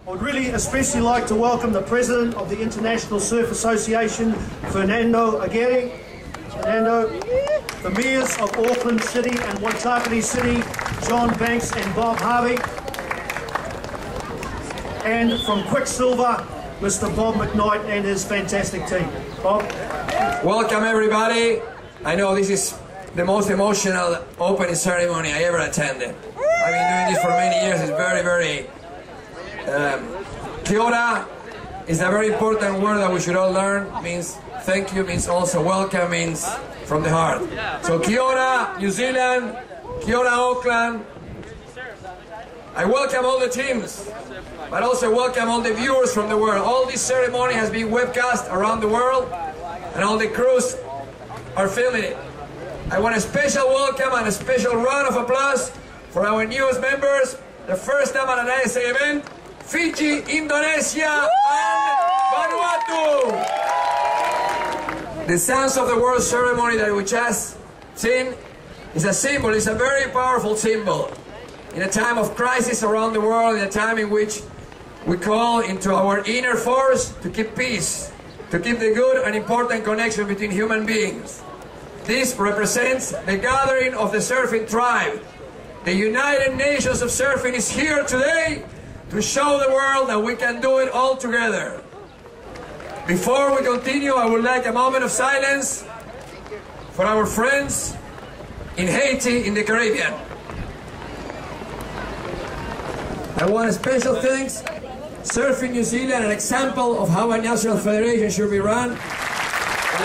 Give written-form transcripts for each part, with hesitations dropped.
I would really especially like to welcome the President of the International Surf Association, Fernando Aguerre. Fernando, the Mayors of Auckland City and Waitakere City, John Banks and Bob Harvey. And from Quiksilver, Mr. Bob McKnight and his fantastic team. Bob? Welcome everybody. I know this is the most emotional opening ceremony I ever attended. I've been doing this for many years. It's very kia ora is a very important word that we should all learn. It means thank you, means also welcome, means from the heart. So kia ora, New Zealand, kia ora, Auckland. I welcome all the teams, but also welcome all the viewers from the world. All this ceremony has been webcast around the world, and all the crews are filming it. I want a special welcome and a special round of applause for our newest members, the first time at an ISA Fiji, Indonesia, and Vanuatu. The Sounds of the World ceremony that we just seen is a symbol, it's a very powerful symbol. In a time of crisis around the world, in a time in which we call into our inner force to keep peace, to keep the good and important connection between human beings. This represents the gathering of the surfing tribe. The United Nations of Surfing is here today to show the world that we can do it all together. Before we continue, I would like a moment of silence for our friends in Haiti, in the Caribbean. I want a special thanks, Surfing New Zealand, an example of how a national federation should be run, and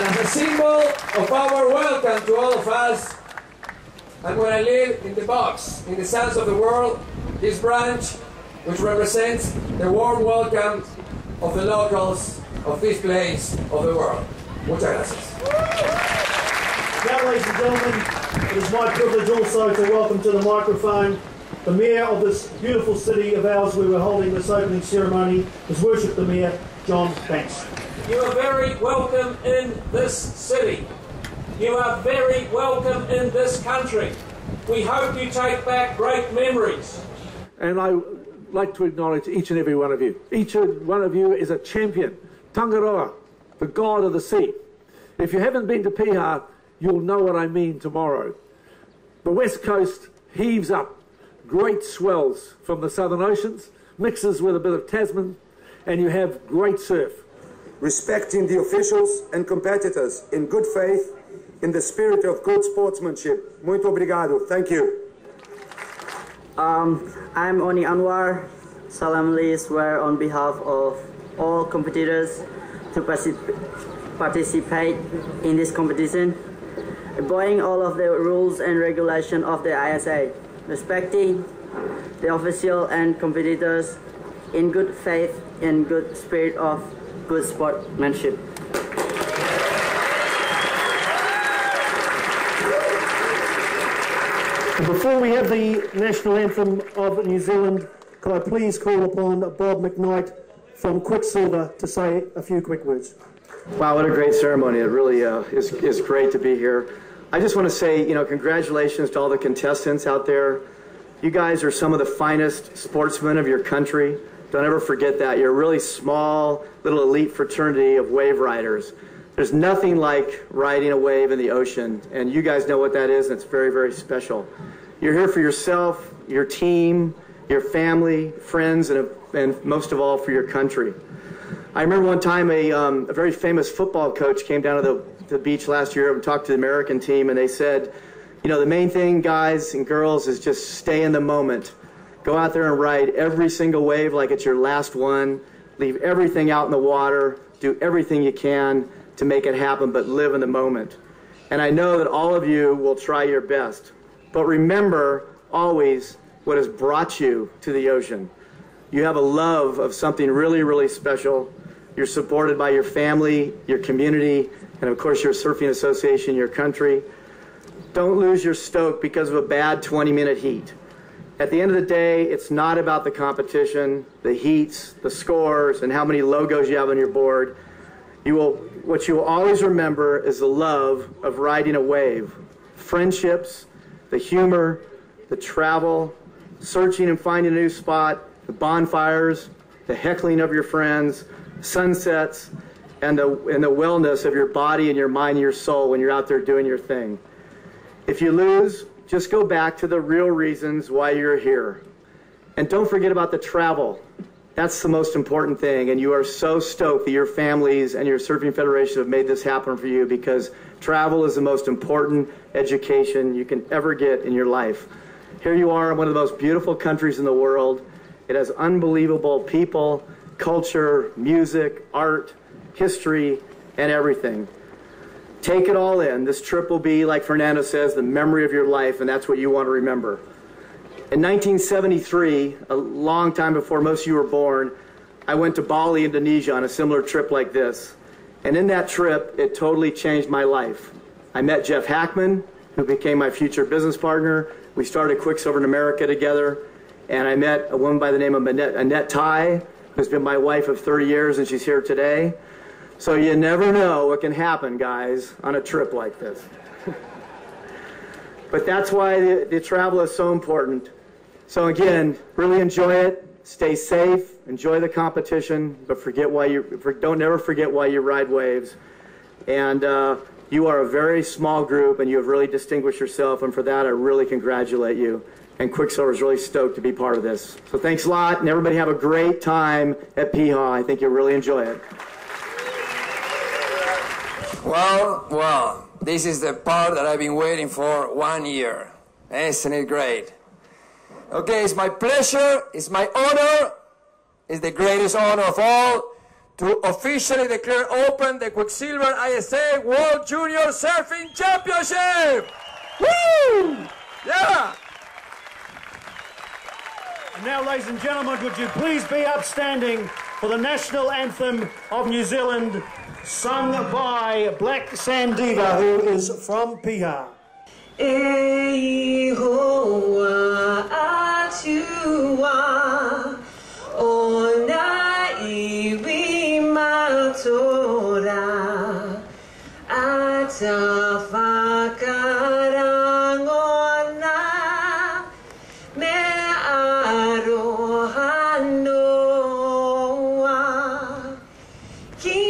as a symbol of our welcome to all of us. I'm going to leave in the box, in the Sounds of the World, this branch, which represents the warm welcome of the locals of this place of the world. Muchas gracias. Now, ladies and gentlemen, it is my privilege also to welcome to the microphone the Mayor of this beautiful city of ours where we're holding this opening ceremony, His Worship the Mayor, John Banks. You are very welcome in this city. You are very welcome in this country. We hope you take back great memories. And I like to acknowledge each and every one of you. Each one of you is a champion. Tangaroa, the god of the sea. If you haven't been to Piha, you'll know what I mean tomorrow. The west coast heaves up. Great swells from the southern oceans, mixes with a bit of Tasman, and you have great surf. Respecting the officials and competitors in good faith, in the spirit of good sportsmanship. Muito obrigado. Thank you. I'm Oni Anwar. Solemnly swear on behalf of all competitors to participate in this competition, obeying all of the rules and regulations of the ISA, respecting the official and competitors in good faith and good spirit of good sportsmanship. Before we have the national anthem of New Zealand, could I please call upon Bob McKnight from Quiksilver to say a few quick words. Wow, what a great ceremony. It really is great to be here. I just want to say, congratulations to all the contestants out there. You guys are some of the finest sportsmen of your country. Don't ever forget that. You're a really small, little elite fraternity of wave riders. There's nothing like riding a wave in the ocean, and you guys know what that is, and it's very, very special. You're here for yourself, your team, your family, friends, and most of all for your country. I remember one time a very famous football coach came down to the beach last year and talked to the American team, and they said, the main thing, guys and girls, is just stay in the moment. Go out there and ride every single wave like it's your last one. Leave everything out in the water. Do everything you can to make it happen, but live in the moment. And I know that all of you will try your best. But remember always what has brought you to the ocean. You have a love of something really, really special. You're supported by your family, your community, and of course your surfing association, your country. Don't lose your stoke because of a bad 20-minute heat. At the end of the day, it's not about the competition, the heats, the scores, and how many logos you have on your board. What you will always remember is the love of riding a wave, friendships, the humor, the travel, searching and finding a new spot, the bonfires, the heckling of your friends, sunsets, and the wellness of your body and your mind and your soul when you're out there doing your thing. If you lose, just go back to the real reasons why you're here. And don't forget about the travel. That's the most important thing, and you are so stoked that your families and your surfing federation have made this happen for you, because travel is the most important education you can ever get in your life. Here you are in one of the most beautiful countries in the world. It has unbelievable people, culture, music, art, history, and everything. Take it all in. This trip will be, like Fernando says, the memory of your life, and that's what you want to remember. In 1973, a long time before most of you were born, I went to Bali, Indonesia on a similar trip like this. And in that trip, it totally changed my life. I met Jeff Hackman, who became my future business partner. We started Quiksilver in America together. And I met a woman by the name of Annette Tai, who's been my wife of 30 years, and she's here today. So you never know what can happen, guys, on a trip like this. But that's why the travel is so important. So again, really enjoy it, stay safe, enjoy the competition, but don't never forget why you ride waves. And you are a very small group, and you have really distinguished yourself, and for that I really congratulate you. And Quiksilver is really stoked to be part of this. So thanks a lot, and everybody have a great time at Piha. I think you'll really enjoy it. Well, this is the part that I've been waiting for 1 year. Isn't it great? Okay, it's my pleasure, it's my honor, it's the greatest honor of all, to officially declare open the Quiksilver ISA World Junior Surfing Championship! Woo! Yeah! And now, ladies and gentlemen, would you please be upstanding for the national anthem of New Zealand, sung by BlackSandDiva, who is from Piha. Ihowā Atua, ona iwi mātou, atawhai whakarangona, me aroha noa, ki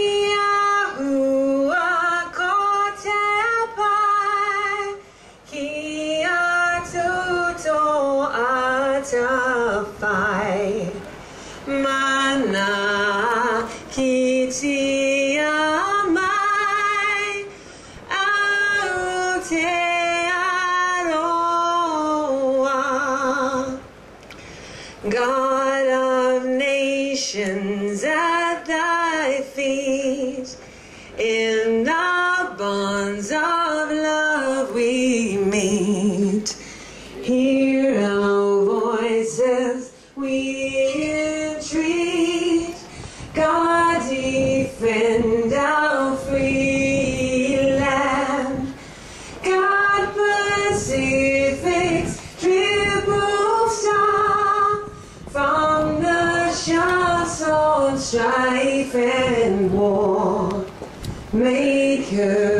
ahua ko te pai, ki atuto atawhai, Manaakitia mai, Aotearoa. God of nations at thy feet, in the bonds of love we meet. Hear our voices, we entreat. God defend our free land. God Pacific's triple star, from the shots of strife and war, make her